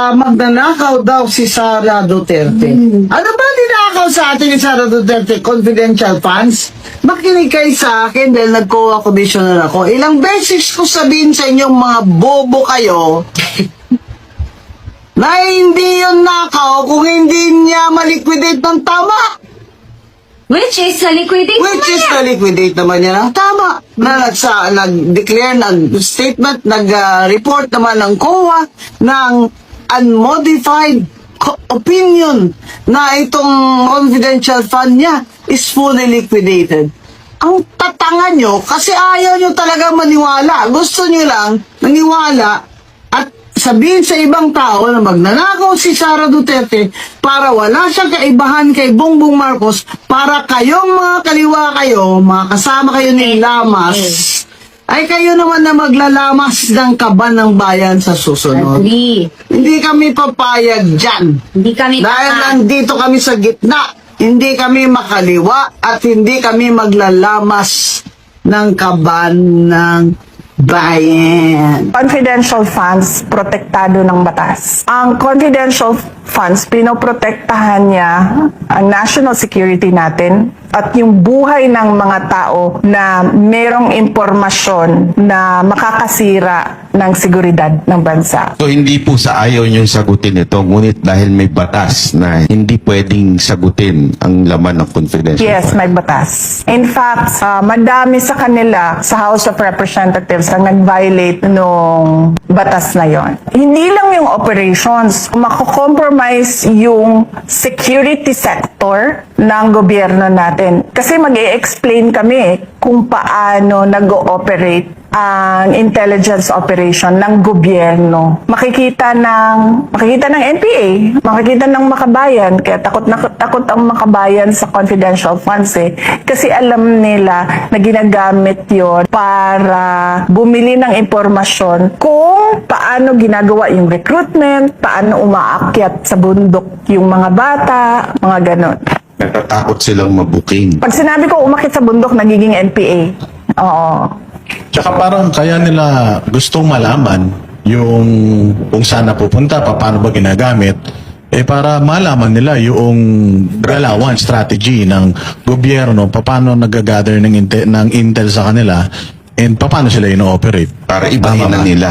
Magnanakaw daw si Sara Duterte. Ano ba ninakaw sa atin ni Sara Duterte? Confidential funds? Makinig kayo sa akin dahil nag-co-commissioner ako. Ilang beses ko sabihin sa inyong mga bobo kayo na hindi yun nakaw kung hindi niya maliquidate ng tama. Which is liquidate Na-liquidate naman niya ng tama. Na nag-declare, nag-statement, nag-report naman ng COA ng unmodified opinion na itong confidential fund niya is fully liquidated. Ang tatanga nyo, kasi ayaw nyo talaga maniwala. Gusto nyo lang maniwala at sabihin sa ibang tao na magnanakaw si Sara Duterte para wala siyang kaibahan kay Bongbong Marcos, para kayong mga kaliwa kayo, mga kasama kayo ni Lamas, ay kayo naman na maglalamas ng kaban ng bayan sa susunod. Hindi kami papayag dyan. Hindi kami Dahil nandito kami sa gitna. Hindi kami makaliwa at hindi kami maglalamas ng kaban ng bayan. Confidential funds, protektado ng batas. Ang confidential funds, pinoprotektahan niya ang national security natin at yung buhay ng mga tao na merong impormasyon na makakasira ng seguridad ng bansa. So hindi po sa ayaw niyong sagutin ito, ngunit dahil may batas na hindi pwedeng sagutin ang laman ng confidential. Yes, may batas. In fact, madami sa kanila sa House of Representatives ang nag-violate nung batas na yon. Hindi lang yung operations, mako-compromise yung security sector ng gobyerno natin. Kasi mag-i-explain kami kung paano nag-ooperate ang intelligence operation ng gobyerno. Makikita ng NPA, makikita ng makabayan, kaya takot ang makabayan sa confidential funds kasi alam nila na ginagamit yon para bumili ng impormasyon kung paano ginagawa yung recruitment, paano umaakyat sa bundok yung mga bata, mga ganon. Natatakot silang mabuking. Pag sinabi ko umakyat sa bundok, nagiging NPA. Oo. Tsaka parang kaya nila gustong malaman yung kung saan napupunta, paano ba ginagamit, para malaman nila yung galawan, strategy ng gobyerno, paano nag-gather ng intel sa kanila, and paano sila ino-operate. Para ibahin na nila.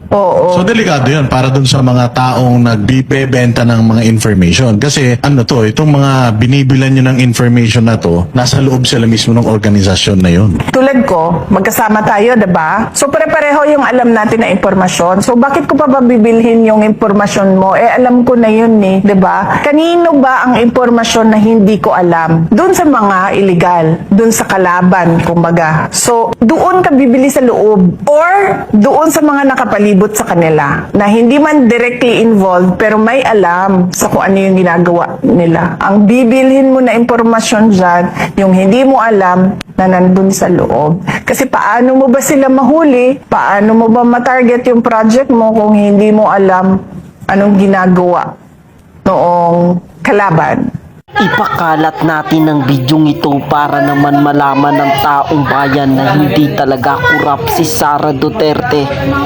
Oo. So delikado yun para dun sa mga taong nagbibenta ng mga information. Kasi itong mga binibilan nyo ng information na to, nasa loob sila mismo ng organisasyon na yun. Tulad ko, magkasama tayo, diba? So pare-pareho yung alam natin na impormasyon. So bakit ko pa ba bibilhin yung impormasyon mo? Alam ko na yun diba? Kanino ba ang impormasyon na hindi ko alam? Doon sa mga illegal, doon sa kalaban, kumbaga. So doon ka bibili sa loob or doon sa mga nakapalibot sa kanila na hindi man directly involved pero may alam sa kung ano yung ginagawa nila. Ang bibilhin mo na impormasyon dyan, yung hindi mo alam na nandun sa loob. Kasi paano mo ba sila mahuli? Paano mo ba matarget yung project mo kung hindi mo alam anong ginagawa noong kalaban? Ipakalat natin ang bidyong ito para naman malaman ng taong bayan na hindi talaga kurap si Sara Duterte.